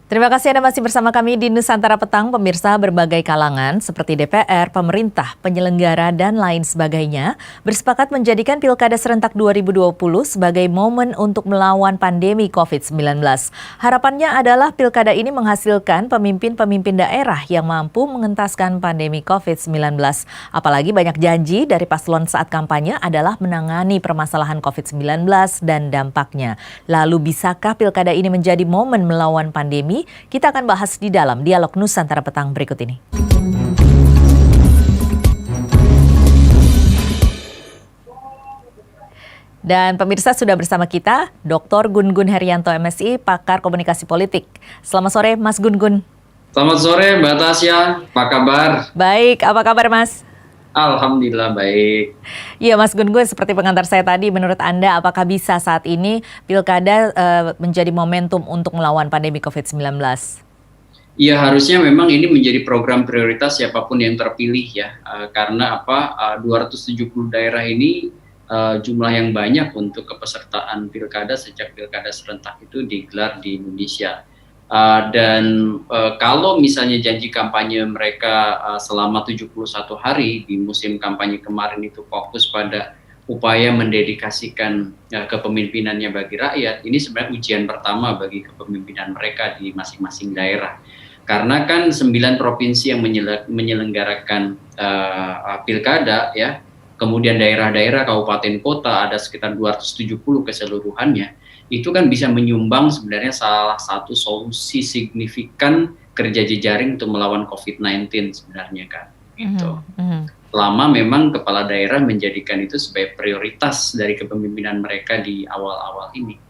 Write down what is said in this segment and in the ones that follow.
Terima kasih Anda masih bersama kami di Nusantara Petang, pemirsa. Berbagai kalangan seperti DPR, pemerintah, penyelenggara, dan lain sebagainya bersepakat menjadikan Pilkada Serentak 2020 sebagai momen untuk melawan pandemi COVID-19. Harapannya adalah Pilkada ini menghasilkan pemimpin-pemimpin daerah yang mampu mengentaskan pandemi COVID-19. Apalagi banyak janji dari paslon saat kampanye adalah menangani permasalahan COVID-19 dan dampaknya. Lalu bisakah Pilkada ini menjadi momen melawan pandemi? Kita akan bahas di dalam Dialog Nusantara Petang berikut ini. Dan pemirsa, sudah bersama kita Dr. Gun-Gun Herianto MSI, pakar komunikasi politik. Selamat sore Mas Gun-Gun. Selamat sore Mbak Tasya, apa kabar? Baik, apa kabar Mas? Alhamdulillah baik. Iya Mas Gun-Gun, seperti pengantar saya tadi, menurut Anda apakah bisa saat ini Pilkada menjadi momentum untuk melawan pandemi COVID-19? Iya, harusnya memang ini menjadi program prioritas siapapun yang terpilih ya. Karena 270 daerah ini jumlah yang banyak untuk kepesertaan pilkada sejak pilkada serentak itu digelar di Indonesia. Kalau misalnya janji kampanye mereka selama 71 hari di musim kampanye kemarin itu fokus pada upaya mendedikasikan kepemimpinannya bagi rakyat, ini sebenarnya ujian pertama bagi kepemimpinan mereka di masing-masing daerah. Karena kan 9 provinsi yang menyelenggarakan pilkada ya, kemudian daerah-daerah, kabupaten kota ada sekitar 270 keseluruhannya. Itu kan bisa menyumbang sebenarnya salah satu solusi signifikan kerja jejaring untuk melawan COVID-19 sebenarnya kan. Gitu. Selama memang kepala daerah menjadikan itu sebagai prioritas dari kepemimpinan mereka di awal-awal ini.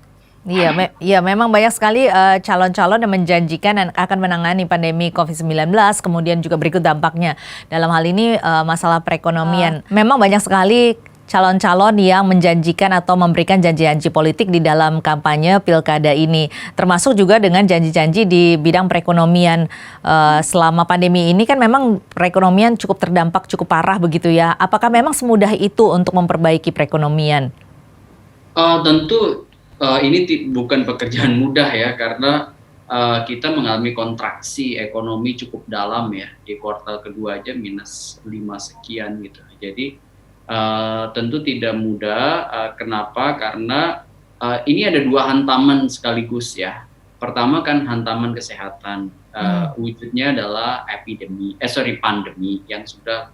Iya, memang banyak sekali calon-calon yang menjanjikan dan akan menangani pandemi COVID-19, kemudian juga berikut dampaknya. Dalam hal ini masalah perekonomian. Memang banyak sekali calon-calon yang menjanjikan atau memberikan janji-janji politik di dalam kampanye pilkada ini, termasuk juga dengan janji-janji di bidang perekonomian. Selama pandemi ini kan memang perekonomian cukup terdampak, cukup parah begitu ya. Apakah memang semudah itu untuk memperbaiki perekonomian? Tentu ini bukan pekerjaan mudah ya, karena kita mengalami kontraksi ekonomi cukup dalam ya, di kuartal kedua aja minus 5 sekian gitu. Jadi tentu tidak mudah. Kenapa? Karena ini ada 2 hantaman sekaligus ya. Pertama kan hantaman kesehatan, wujudnya adalah pandemi yang sudah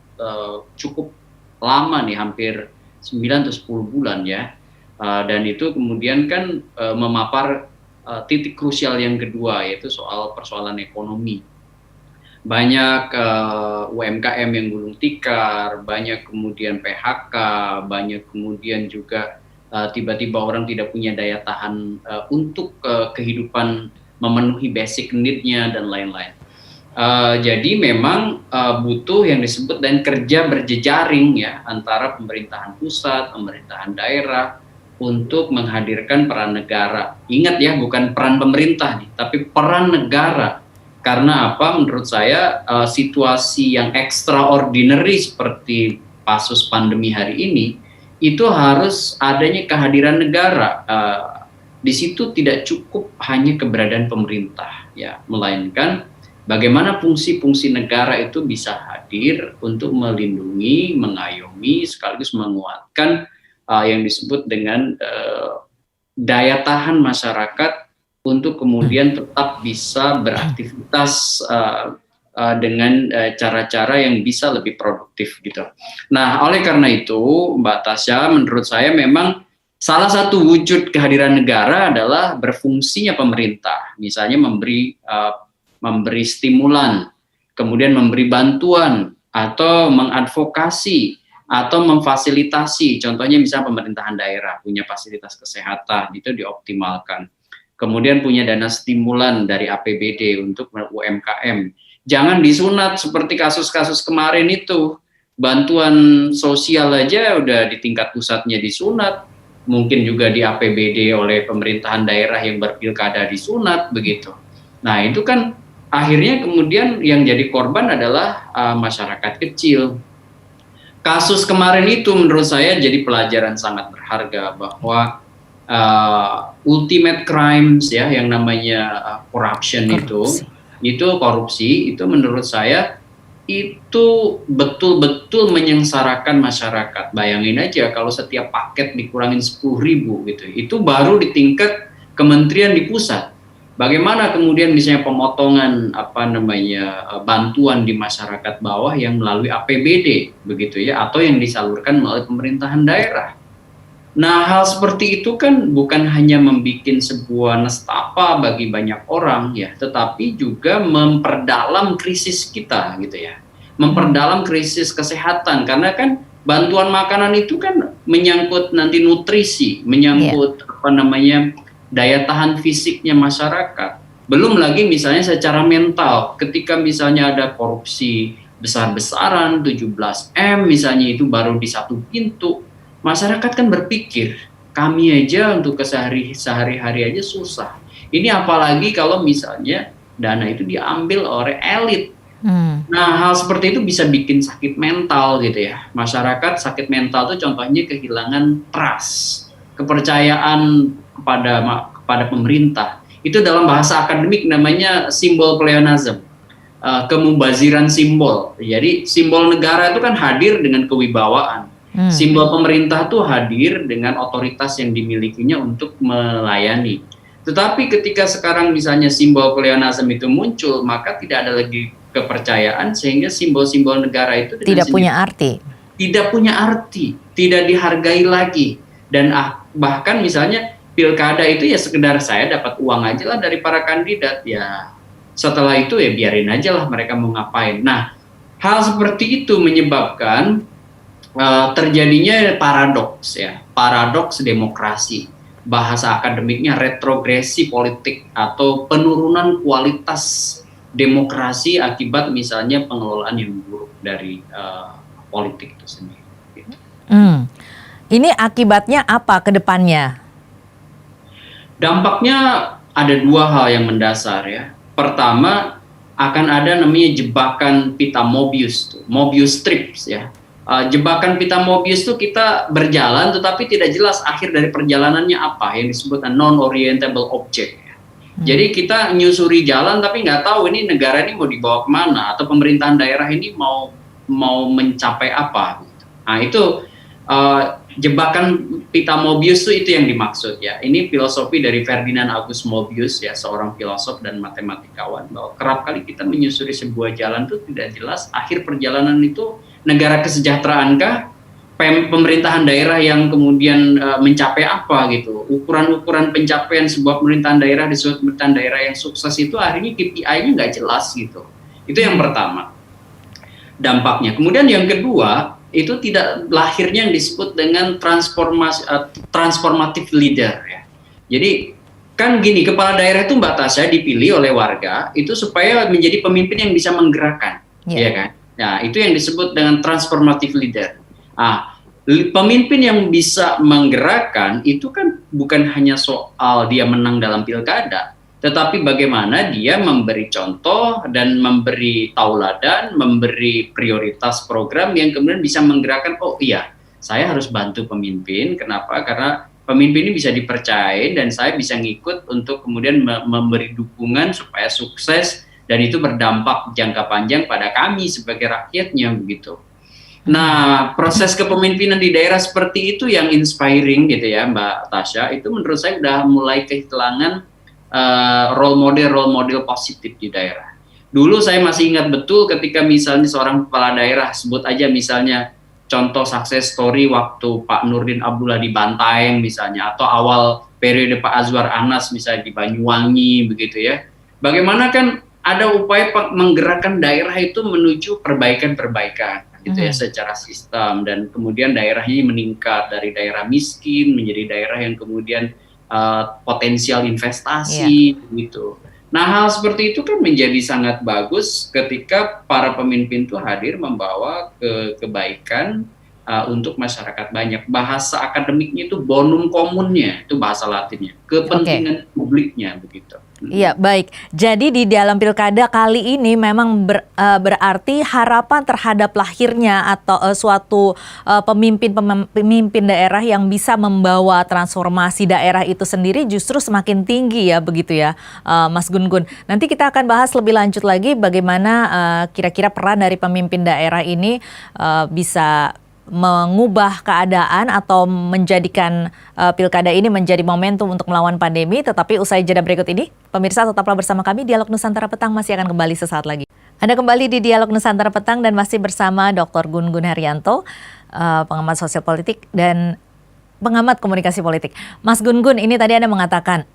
cukup lama nih, hampir 9 atau 10 bulan ya. Dan itu kemudian kan memapar titik krusial yang kedua, yaitu soal persoalan ekonomi. Banyak UMKM yang gulung tikar, banyak kemudian PHK, banyak kemudian juga tiba-tiba orang tidak punya daya tahan untuk kehidupan, memenuhi basic need-nya dan lain-lain. Jadi memang butuh yang disebut dan kerja berjejaring ya, antara pemerintahan pusat, pemerintahan daerah untuk menghadirkan peran negara. Ingat ya, bukan peran pemerintah nih, tapi peran negara. Karena menurut saya situasi yang extraordinary seperti kasus pandemi hari ini, itu harus adanya kehadiran negara. Di situ tidak cukup hanya keberadaan pemerintah ya, melainkan bagaimana fungsi-fungsi negara itu bisa hadir untuk melindungi, mengayomi, sekaligus menguatkan yang disebut dengan daya tahan masyarakat untuk kemudian tetap bisa beraktivitas dengan cara-cara yang bisa lebih produktif gitu. Nah, oleh karena itu Mbak Tasya, menurut saya memang salah satu wujud kehadiran negara adalah berfungsinya pemerintah, misalnya memberi stimulan, kemudian memberi bantuan atau mengadvokasi atau memfasilitasi. Contohnya misalnya pemerintahan daerah punya fasilitas kesehatan, itu dioptimalkan. Kemudian punya dana stimulan dari APBD untuk UMKM. Jangan disunat seperti kasus-kasus kemarin itu. Bantuan sosial aja udah di tingkat pusatnya disunat, mungkin juga di APBD oleh pemerintahan daerah yang berpilkada disunat begitu. Nah itu kan akhirnya kemudian yang jadi korban adalah masyarakat kecil. Kasus kemarin itu menurut saya jadi pelajaran sangat berharga bahwa ultimate crimes ya, yang namanya corruption Korupsi. itu korupsi, itu menurut saya itu betul-betul menyengsarakan masyarakat. Bayangin aja kalau setiap paket dikurangin 10.000 gitu, itu baru di tingkat kementerian di pusat. Bagaimana kemudian misalnya pemotongan bantuan di masyarakat bawah yang melalui APBD begitu ya, atau yang disalurkan melalui pemerintahan daerah. Nah, hal seperti itu kan bukan hanya membuat sebuah nestapa bagi banyak orang ya, tetapi juga memperdalam krisis kita gitu ya. Memperdalam krisis kesehatan, karena kan bantuan makanan itu kan menyangkut nanti nutrisi, menyangkut daya tahan fisiknya masyarakat. Belum lagi misalnya secara mental, ketika misalnya ada korupsi besar-besaran 17M misalnya, itu baru di satu pintu. Masyarakat kan berpikir, kami aja untuk sehari-hari aja susah. Ini apalagi kalau misalnya dana itu diambil oleh elit. Nah, hal seperti itu bisa bikin sakit mental gitu ya. Masyarakat sakit mental itu contohnya kehilangan trust, kepercayaan kepada pemerintah. Itu dalam bahasa akademik namanya simbol pleonasm, kemubaziran simbol. Jadi simbol negara itu kan hadir dengan kewibawaan. Simbol pemerintah tuh hadir dengan otoritas yang dimilikinya untuk melayani. Tetapi ketika sekarang misalnya simbol pleonasm itu muncul, maka tidak ada lagi kepercayaan, sehingga simbol-simbol negara itu tidak punya arti. Tidak punya arti, tidak dihargai lagi. Dan bahkan misalnya pilkada itu ya sekedar saya dapat uang aja lah dari para kandidat, ya setelah itu ya biarin aja lah mereka mau ngapain. Nah, hal seperti itu menyebabkan terjadinya paradoks demokrasi. Bahasa akademiknya retrogresi politik atau penurunan kualitas demokrasi akibat misalnya pengelolaan yang buruk dari politik itu sendiri. Ini akibatnya apa ke depannya? Dampaknya ada dua hal yang mendasar ya. Pertama, akan ada namanya jebakan pita Mobius strips ya. Jebakan pita Mobius itu kita berjalan tetapi tidak jelas akhir dari perjalanannya apa, yang disebut non-orientable object. Jadi kita nyusuri jalan tapi nggak tahu ini negara ini mau dibawa kemana, atau pemerintahan daerah ini mau mencapai apa. Nah itu jebakan pita Mobius itu yang dimaksud ya. Ini filosofi dari Ferdinand August Mobius ya, seorang filosof dan matematikawan, bahwa kerap kali kita menyusuri sebuah jalan itu tidak jelas akhir perjalanan itu negara kesejahteraankah, pemerintahan daerah yang kemudian mencapai apa gitu. Ukuran-ukuran pencapaian sebuah pemerintahan daerah di suatu pemerintahan daerah yang sukses itu akhirnya KPI-nya nggak jelas gitu. Itu yang pertama, dampaknya. Kemudian yang kedua, itu tidak lahirnya yang disebut dengan transformative leader ya. Jadi kan gini, kepala daerah itu Mbak Tasya dipilih oleh warga itu supaya menjadi pemimpin yang bisa menggerakkan, ya kan? Nah, itu yang disebut dengan transformative leader. Pemimpin yang bisa menggerakkan itu kan bukan hanya soal dia menang dalam pilkada, tetapi bagaimana dia memberi contoh dan memberi tauladan, memberi prioritas program yang kemudian bisa menggerakkan, oh iya, saya harus bantu pemimpin. Kenapa? Karena pemimpin ini bisa dipercaya dan saya bisa ngikut untuk kemudian memberi dukungan supaya sukses, dan itu berdampak jangka panjang pada kami sebagai rakyatnya begitu. Nah, proses kepemimpinan di daerah seperti itu yang inspiring gitu ya Mbak Tasya, itu menurut saya udah mulai kehilangan role model positif di daerah. Dulu saya masih ingat betul ketika misalnya seorang kepala daerah, sebut aja misalnya contoh sukses story waktu Pak Nurdin Abdullah di Bantaeng misalnya, atau awal periode Pak Azwar Anas misalnya di Banyuwangi begitu ya. Bagaimana kan ada upaya menggerakkan daerah itu menuju perbaikan-perbaikan gitu ya secara sistem, dan kemudian daerahnya meningkat dari daerah miskin menjadi daerah yang kemudian potensial investasi gitu. Nah, hal seperti itu kan menjadi sangat bagus ketika para pemimpin itu hadir membawa kebaikan untuk masyarakat banyak. Bahasa akademiknya itu bonum komunnya, itu bahasa Latinnya, kepentingan publiknya begitu. Iya, baik. Jadi di dalam pilkada kali ini memang berarti harapan terhadap lahirnya atau suatu pemimpin daerah yang bisa membawa transformasi daerah itu sendiri justru semakin tinggi ya, begitu ya, Mas Gun-Gun. Nanti kita akan bahas lebih lanjut lagi bagaimana kira-kira peran dari pemimpin daerah ini bisa mengubah keadaan atau menjadikan pilkada ini menjadi momentum untuk melawan pandemi. Tetapi usai jeda berikut ini, pemirsa tetaplah bersama kami. Dialog Nusantara Petang masih akan kembali sesaat lagi. Anda kembali di Dialog Nusantara Petang dan masih bersama Dr. Gun-Gun Haryanto, pengamat sosial politik dan pengamat komunikasi politik. Mas Gun-Gun, ini tadi Anda mengatakan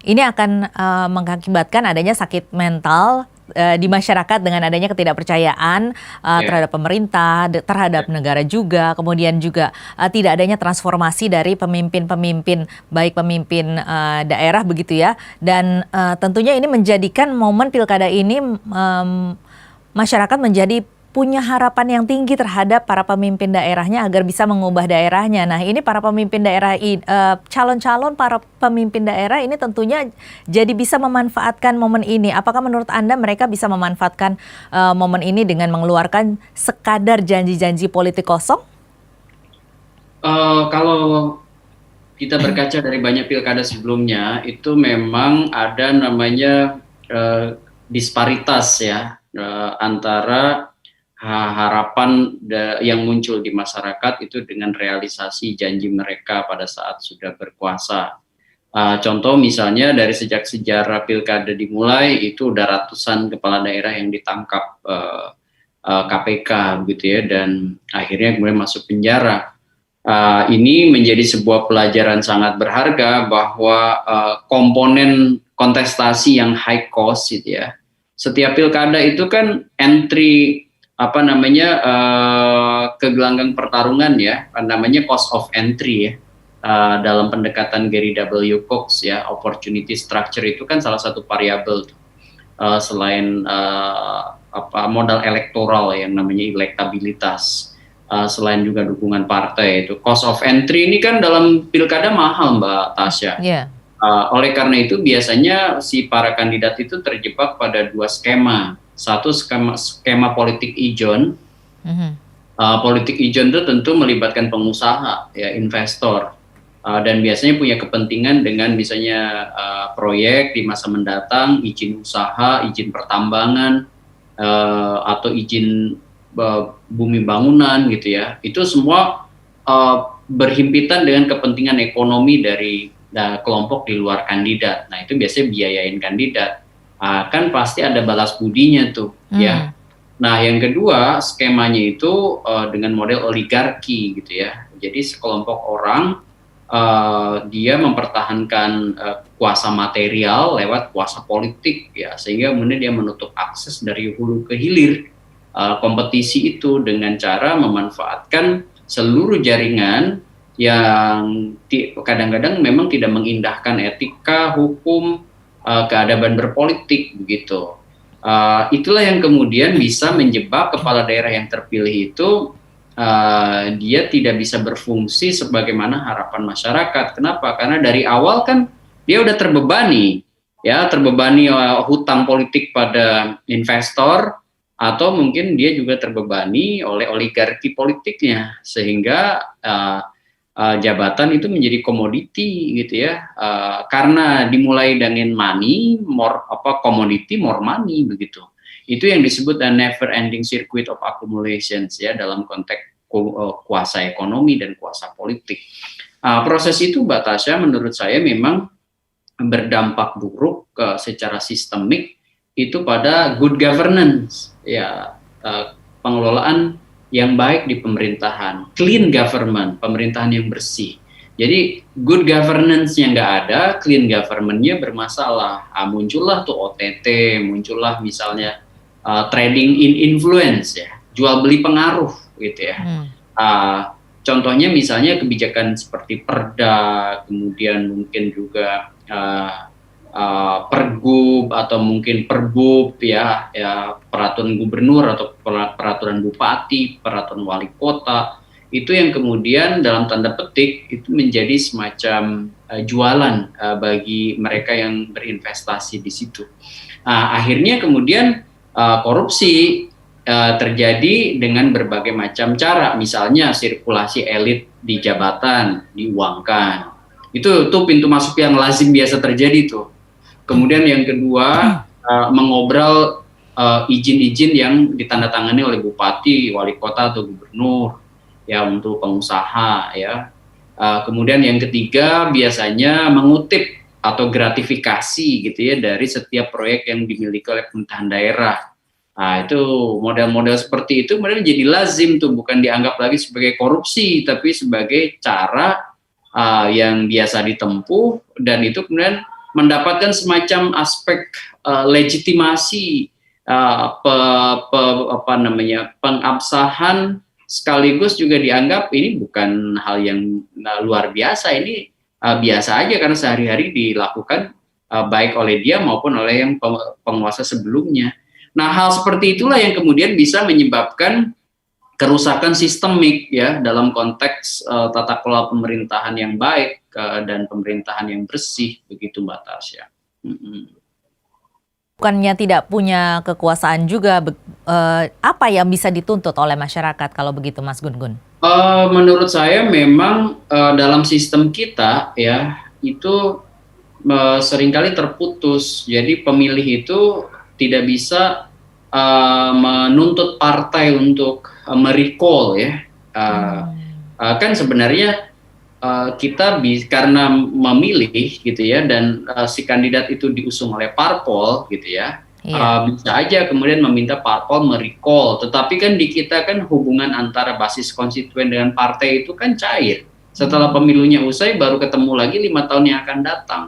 ini akan mengakibatkan adanya sakit mental di masyarakat dengan adanya ketidakpercayaan terhadap pemerintah, terhadap negara juga, kemudian juga tidak adanya transformasi dari pemimpin-pemimpin, baik pemimpin daerah begitu ya, dan tentunya ini menjadikan momen pilkada ini masyarakat menjadi punya harapan yang tinggi terhadap para pemimpin daerahnya agar bisa mengubah daerahnya. Nah, ini para pemimpin daerah, calon-calon para pemimpin daerah ini tentunya jadi bisa memanfaatkan momen ini. Apakah menurut Anda mereka bisa memanfaatkan momen ini dengan mengeluarkan sekadar janji-janji politik kosong? Kalau kita berkaca dari banyak pilkada sebelumnya, itu memang ada namanya disparitas ya antara harapan yang muncul di masyarakat itu dengan realisasi janji mereka pada saat sudah berkuasa. Contoh misalnya dari sejak sejarah pilkada dimulai itu udah ratusan kepala daerah yang ditangkap KPK gitu ya, dan akhirnya kemudian masuk penjara. Ini menjadi sebuah pelajaran sangat berharga bahwa komponen kontestasi yang high cost gitu ya. Setiap pilkada itu kan entry ke gelanggang pertarungan ya, namanya cost of entry ya. Dalam pendekatan Gary W. Cox ya, opportunity structure itu kan salah satu variabel selain modal elektoral yang namanya elektabilitas, selain juga dukungan partai. Itu cost of entry ini kan dalam pilkada mahal, Mbak Tasya. Oleh karena itu biasanya si para kandidat itu terjebak pada dua skema. Satu skema politik ijon. Politik ijon itu tentu melibatkan pengusaha, ya, investor, dan biasanya punya kepentingan dengan misalnya proyek di masa mendatang, izin usaha, izin pertambangan, atau izin bumi bangunan gitu ya. Itu semua berhimpitan dengan kepentingan ekonomi dari kelompok di luar kandidat. Nah, itu biasanya biayain kandidat. Kan pasti ada balas budinya tuh ya. Nah, yang kedua skemanya itu dengan model oligarki gitu ya. Jadi sekelompok orang dia mempertahankan kuasa material lewat kuasa politik ya, sehingga kemudian dia menutup akses dari hulu ke hilir kompetisi itu dengan cara memanfaatkan seluruh jaringan yang kadang-kadang memang tidak mengindahkan etika, hukum, keadaban berpolitik begitu. Itulah yang kemudian bisa menjebak kepala daerah yang terpilih itu, dia tidak bisa berfungsi sebagaimana harapan masyarakat. Kenapa? Karena dari awal kan dia udah terbebani hutang politik pada investor, atau mungkin dia juga terbebani oleh oligarki politiknya, sehingga jabatan itu menjadi komoditi gitu ya, karena dimulai dengan money, commodity more money begitu. Itu yang disebut a never ending circuit of accumulations ya, dalam konteks kuasa ekonomi dan kuasa politik. Proses itu, Mbak Tasya, menurut saya memang berdampak buruk secara sistemik itu pada good governance ya, pengelolaan yang baik di pemerintahan, clean government, pemerintahan yang bersih. Jadi good governance-nya nggak ada, clean government-nya bermasalah. Muncullah tuh OTT, muncullah misalnya trading in influence ya, jual beli pengaruh gitu ya. Contohnya misalnya kebijakan seperti Perda, kemudian mungkin juga pergub atau mungkin perbub ya peraturan gubernur atau peraturan bupati, peraturan wali kota, itu yang kemudian dalam tanda petik itu menjadi semacam jualan bagi mereka yang berinvestasi di situ. Akhirnya kemudian korupsi terjadi dengan berbagai macam cara, misalnya sirkulasi elit di jabatan diuangkan. Itu pintu masuk yang lazim biasa terjadi tuh. Kemudian yang kedua, mengobrol izin-izin yang ditandatangani oleh bupati, wali kota atau gubernur ya untuk pengusaha ya. Kemudian yang ketiga biasanya mengutip atau gratifikasi gitu ya dari setiap proyek yang dimiliki oleh pemerintahan daerah. Nah, itu model-model seperti itu kemudian jadi lazim tuh, bukan dianggap lagi sebagai korupsi tapi sebagai cara yang biasa ditempuh, dan itu kemudian mendapatkan semacam aspek legitimasi pengabsahan, sekaligus juga dianggap ini bukan hal yang luar biasa, ini biasa aja karena sehari-hari dilakukan baik oleh dia maupun oleh yang penguasa sebelumnya. Nah, hal seperti itulah yang kemudian bisa menyebabkan kerusakan sistemik ya dalam konteks tata kelola pemerintahan yang baik dan pemerintahan yang bersih, begitu Mbak Tasya. Bukannya tidak punya kekuasaan juga, apa yang bisa dituntut oleh masyarakat kalau begitu Mas Gun-Gun? Menurut saya memang dalam sistem kita ya itu seringkali terputus, jadi pemilih itu tidak bisa menuntut partai untuk merecall ya, kan sebenarnya kita karena memilih gitu ya, dan si kandidat itu diusung oleh parpol gitu ya, bisa aja kemudian meminta parpol merecall, tetapi kan di kita kan hubungan antara basis konstituen dengan partai itu kan cair. Setelah pemilunya usai baru ketemu lagi 5 tahun yang akan datang.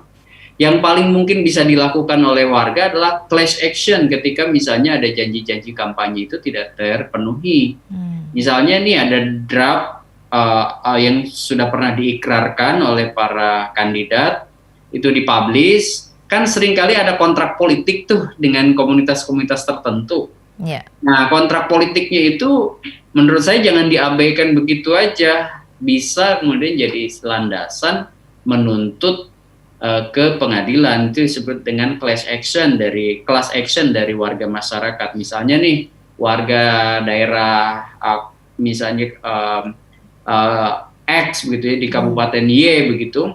Yang paling mungkin bisa dilakukan oleh warga adalah class action ketika misalnya ada janji-janji kampanye itu tidak terpenuhi. Misalnya nih ada draft yang sudah pernah diikrarkan oleh para kandidat, itu dipublish, kan seringkali ada kontrak politik tuh dengan komunitas-komunitas tertentu. Nah, kontrak politiknya itu menurut saya jangan diabaikan begitu aja, bisa kemudian jadi landasan menuntut ke pengadilan, itu disebut dengan class action dari warga masyarakat. Misalnya nih warga daerah misalnya X begitu ya di Kabupaten Y begitu,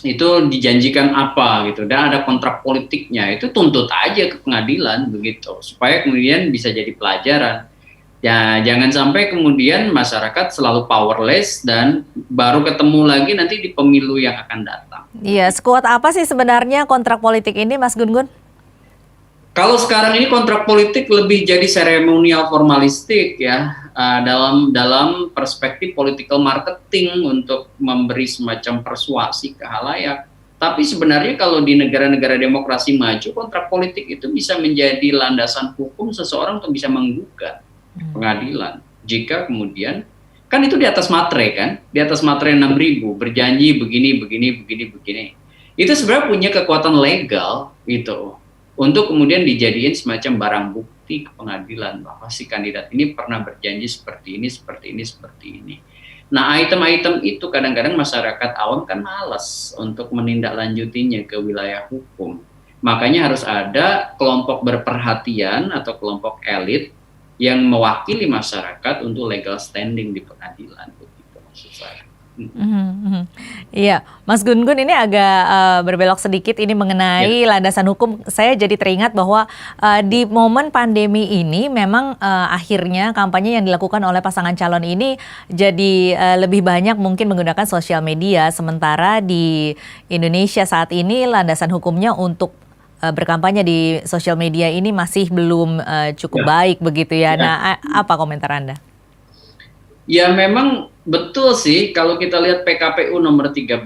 itu dijanjikan apa gitu dan ada kontrak politiknya, itu tuntut aja ke pengadilan begitu supaya kemudian bisa jadi pelajaran. Ya, jangan sampai kemudian masyarakat selalu powerless dan baru ketemu lagi nanti di pemilu yang akan datang. Iya, sekuat apa sih sebenarnya kontrak politik ini, Mas Gun-Gun? Kalau sekarang ini kontrak politik lebih jadi seremonial formalistik ya, dalam perspektif political marketing untuk memberi semacam persuasi ke halayak. Tapi sebenarnya kalau di negara-negara demokrasi maju, kontrak politik itu bisa menjadi landasan hukum seseorang untuk bisa menggugat pengadilan. Jika kemudian, kan itu di atas materai kan, di atas materai 6.000, berjanji begini. Itu sebenarnya punya kekuatan legal gitu, untuk kemudian dijadiin semacam barang bukti ke pengadilan bahwa si kandidat ini pernah berjanji seperti ini. Nah, item-item itu kadang-kadang masyarakat awam kan malas untuk menindaklanjutinya ke wilayah hukum. Makanya harus ada kelompok berperhatian atau kelompok elit yang mewakili masyarakat untuk legal standing di pengadilan, begitu maksud saya. Iya, Mas Gun-Gun, ini agak berbelok sedikit ini mengenai landasan hukum. Saya jadi teringat bahwa di momen pandemi ini memang akhirnya kampanye yang dilakukan oleh pasangan calon ini jadi lebih banyak mungkin menggunakan sosial media, sementara di Indonesia saat ini landasan hukumnya untuk berkampanye di sosial media ini masih belum cukup baik begitu ya. Nah, apa komentar Anda? Ya memang betul sih, kalau kita lihat PKPU nomor 13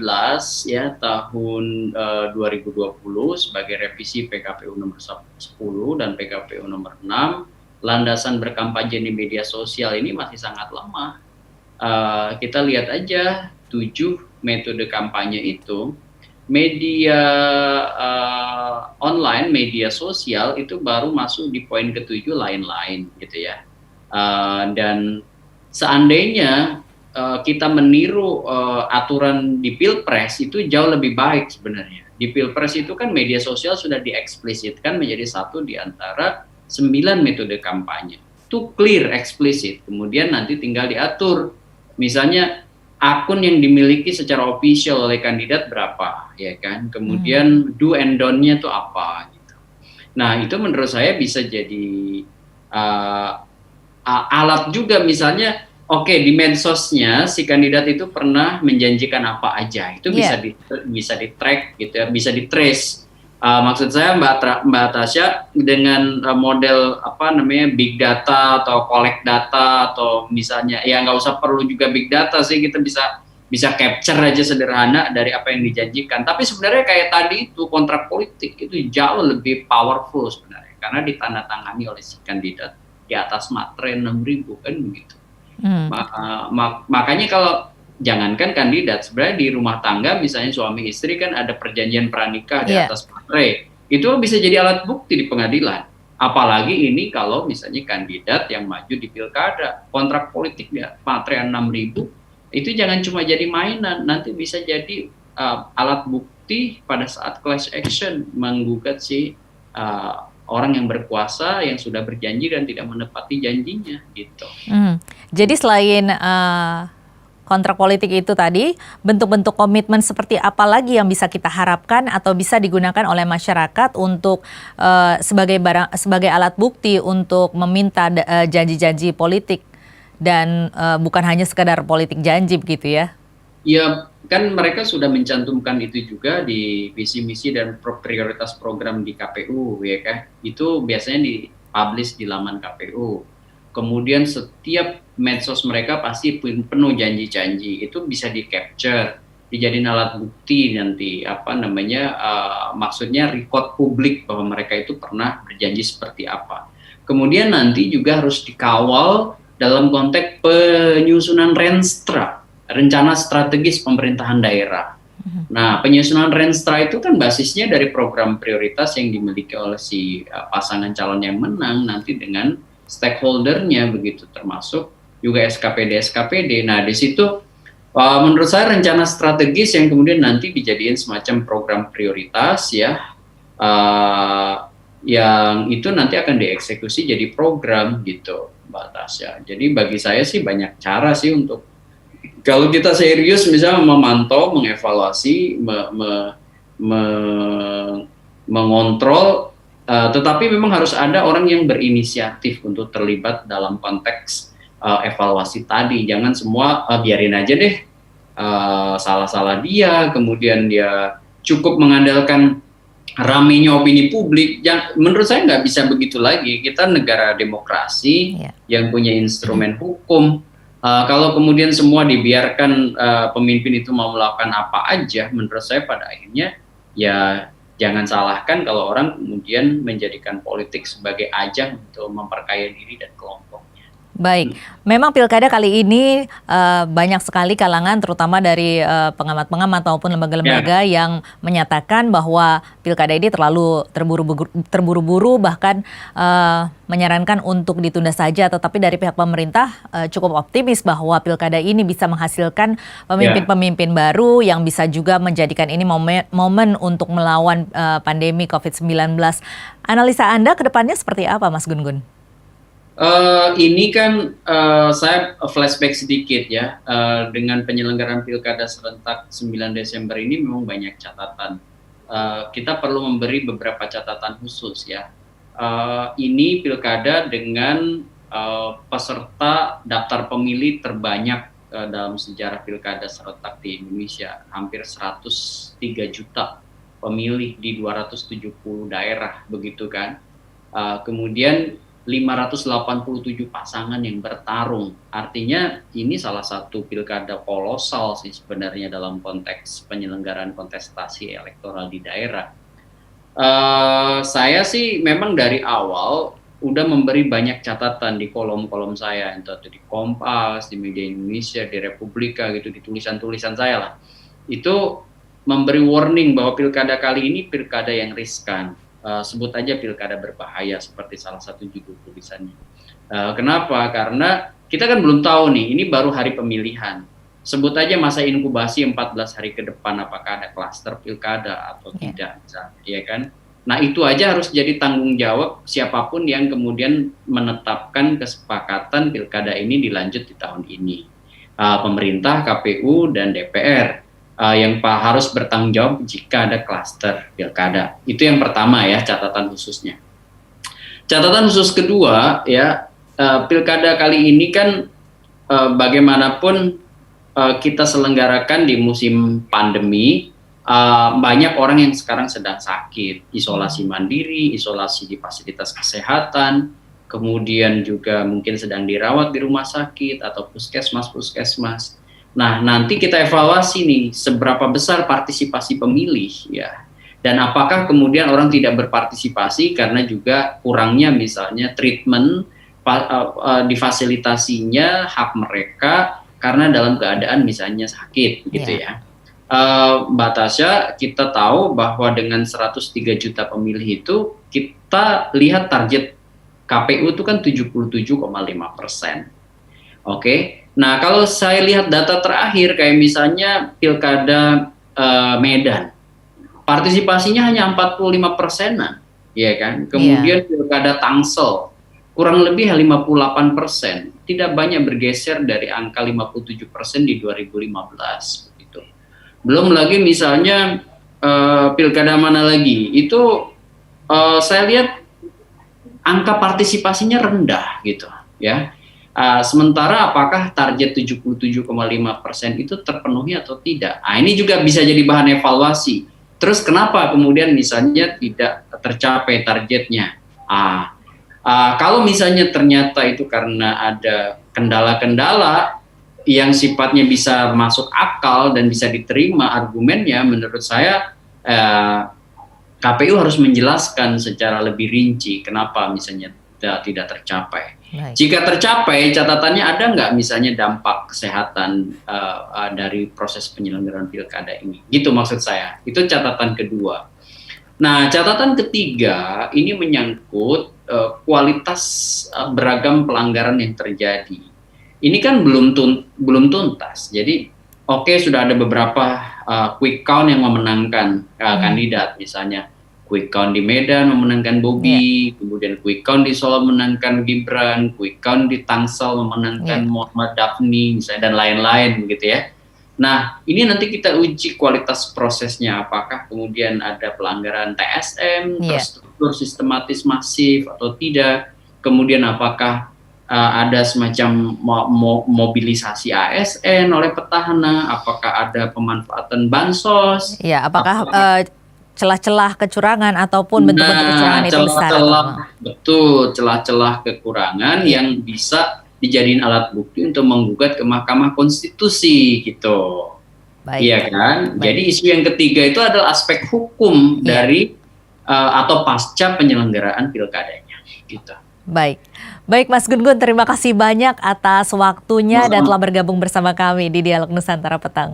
ya tahun 2020 sebagai revisi PKPU nomor 10 dan PKPU nomor 6, landasan berkampanye di media sosial ini masih sangat lemah. Kita lihat aja 7 metode kampanye itu media online, media sosial itu baru masuk di poin ketujuh lain-lain gitu ya. Dan seandainya kita meniru aturan di Pilpres itu jauh lebih baik sebenarnya. Di Pilpres itu kan media sosial sudah dieksplisitkan menjadi satu di antara 9 metode kampanye. Itu clear, eksplisit. Kemudian nanti tinggal diatur. Misalnya akun yang dimiliki secara official oleh kandidat berapa, ya kan? Kemudian do and don't-nya itu apa gitu. Nah, itu menurut saya bisa jadi alat juga, misalnya oke, di medsosnya si kandidat itu pernah menjanjikan apa aja, itu bisa di track gitu ya, bisa di trace. Maksud saya Mbak Tasya dengan model apa namanya big data atau collect data, atau misalnya ya nggak usah perlu juga big data sih, kita bisa capture aja sederhana dari apa yang dijanjikan. Tapi sebenarnya kayak tadi itu kontrak politik itu jauh lebih powerful sebenarnya, karena ditandatangani oleh si kandidat di atas materai 6.000 kan begitu. Makanya kalau jangankan kandidat, sebenarnya di rumah tangga misalnya suami istri kan ada perjanjian pranikah di atas materai, itu bisa jadi alat bukti di pengadilan. Apalagi ini kalau misalnya kandidat yang maju di pilkada, kontrak politik di materai 6.000, itu jangan cuma jadi mainan, nanti bisa jadi alat bukti pada saat class action menggugat si orang yang berkuasa yang sudah berjanji dan tidak menepati janjinya gitu. Jadi selain kontrak politik itu tadi, bentuk-bentuk komitmen seperti apa lagi yang bisa kita harapkan atau bisa digunakan oleh masyarakat untuk sebagai alat bukti untuk meminta janji-janji politik dan bukan hanya sekadar politik janji begitu ya? Ya, kan mereka sudah mencantumkan itu juga di visi misi dan prioritas program di KPU, ya kan? Itu biasanya dipublish di laman KPU. Kemudian setiap medsos mereka pasti penuh janji-janji, itu bisa di capture, dijadiin alat bukti nanti maksudnya record publik bahwa mereka itu pernah berjanji seperti apa. Kemudian nanti juga harus dikawal dalam konteks penyusunan Renstra, rencana strategis pemerintahan daerah. Nah, penyusunan Renstra itu kan basisnya dari program prioritas yang dimiliki oleh si pasangan calon yang menang nanti dengan stakeholdernya begitu, termasuk juga SKPD. Nah, di situ menurut saya rencana strategis yang kemudian nanti dijadiin semacam program prioritas ya, yang itu nanti akan dieksekusi jadi program gitu, Mbak Tasya. Jadi bagi saya sih banyak cara sih untuk kalau kita serius misalnya memantau, mengevaluasi, mengontrol. Tetapi memang harus ada orang yang berinisiatif untuk terlibat dalam konteks evaluasi tadi. Jangan semua biarin aja deh, salah-salah dia, kemudian dia cukup mengandalkan ramenya opini publik. Menurut saya nggak bisa begitu lagi. Kita negara demokrasi yang punya instrumen hukum. Kalau kemudian semua dibiarkan pemimpin itu mau melakukan apa aja, menurut saya pada akhirnya ya jangan salahkan kalau orang kemudian menjadikan politik sebagai ajang untuk memperkaya diri dan kelompoknya. Baik, memang pilkada kali ini banyak sekali kalangan terutama dari pengamat-pengamat maupun lembaga-lembaga yang menyatakan bahwa pilkada ini terlalu terburu-buru bahkan menyarankan untuk ditunda saja. Tetapi dari pihak pemerintah cukup optimis bahwa pilkada ini bisa menghasilkan pemimpin-pemimpin baru yang bisa juga menjadikan ini momen untuk melawan pandemi COVID-19. Analisa Anda ke depannya seperti apa, Mas Gun-Gun? Ini kan saya flashback sedikit ya, dengan penyelenggaraan pilkada serentak 9 Desember ini memang banyak catatan. Kita perlu memberi beberapa catatan khusus ya. Ini pilkada dengan peserta daftar pemilih terbanyak dalam sejarah pilkada serentak di Indonesia, hampir 103 juta pemilih di 270 daerah begitu kan. Kemudian 587 pasangan yang bertarung. Artinya ini salah satu pilkada kolosal sih sebenarnya dalam konteks penyelenggaraan kontestasi elektoral di daerah. Saya sih memang dari awal udah memberi banyak catatan di kolom-kolom saya, entah itu di Kompas, di Media Indonesia, di Republika gitu, di tulisan-tulisan saya lah. Itu memberi warning bahwa pilkada kali ini pilkada yang riskan. Sebut aja pilkada berbahaya seperti salah satu judul tulisannya. Kenapa? Karena kita kan belum tahu nih, ini baru hari pemilihan. Sebut aja masa inkubasi 14 hari ke depan, apakah ada klaster pilkada atau tidak, misalnya, ya kan? Nah itu aja harus jadi tanggung jawab siapapun yang kemudian menetapkan kesepakatan pilkada ini dilanjut di tahun ini. Pemerintah, KPU, dan DPR yang harus bertanggung jawab jika ada klaster pilkada. Itu yang pertama ya, catatan khususnya. Catatan khusus kedua ya, pilkada kali ini kan bagaimanapun kita selenggarakan di musim pandemi, banyak orang yang sekarang sedang sakit, isolasi mandiri, isolasi di fasilitas kesehatan, kemudian juga mungkin sedang dirawat di rumah sakit atau puskesmas. Nah, nanti kita evaluasi nih seberapa besar partisipasi pemilih ya. Dan apakah kemudian orang tidak berpartisipasi karena juga kurangnya misalnya treatment difasilitasinya hak mereka karena dalam keadaan misalnya sakit gitu ya. Mbak Tasya, kita tahu bahwa dengan 103 juta pemilih itu kita lihat target KPU itu kan 77,5%. Oke. Nah, kalau saya lihat data terakhir kayak misalnya pilkada Medan, partisipasinya hanya 45%-an, ya kan? Kemudian pilkada Tangsel kurang lebih 58%, tidak banyak bergeser dari angka 57% di 2015 gitu. Belum lagi misalnya pilkada mana lagi? Itu saya lihat angka partisipasinya rendah gitu, ya. Sementara apakah target 77,5% itu terpenuhi atau tidak? Ini juga bisa jadi bahan evaluasi. Terus kenapa kemudian misalnya tidak tercapai targetnya? Kalau misalnya ternyata itu karena ada kendala-kendala yang sifatnya bisa masuk akal dan bisa diterima argumennya, menurut saya KPU harus menjelaskan secara lebih rinci kenapa misalnya tidak tercapai. Jika tercapai, catatannya ada nggak misalnya dampak kesehatan dari proses penyelenggaraan pilkada ini? Gitu maksud saya. Itu catatan kedua. Nah, catatan ketiga ini menyangkut kualitas beragam pelanggaran yang terjadi. Ini kan belum tuntas. Jadi, sudah ada beberapa quick count yang memenangkan kandidat, misalnya quick count di Medan memenangkan Bobi, kemudian quick count di Solo memenangkan Gibran, quick count di Tangsel memenangkan Muhammad Daphni, misalnya, dan lain-lain, begitu ya. Nah, ini nanti kita uji kualitas prosesnya, apakah kemudian ada pelanggaran TSM, terstruktur sistematis masif atau tidak, kemudian apakah ada semacam mobilisasi ASN oleh petahana, apakah ada pemanfaatan bansos, apakah celah-celah kecurangan ataupun bentuk-bentuk kecurangan itu besar. Betul, celah-celah kekurangan yang bisa dijadiin alat bukti untuk menggugat ke Mahkamah Konstitusi gitu. Iya kan? Baik. Jadi isu yang ketiga itu adalah aspek hukum dari atau pasca penyelenggaraan pilkadanya gitu. Baik Mas Gun Gun, terima kasih banyak atas waktunya dan telah bergabung bersama kami di Dialog Nusantara Petang.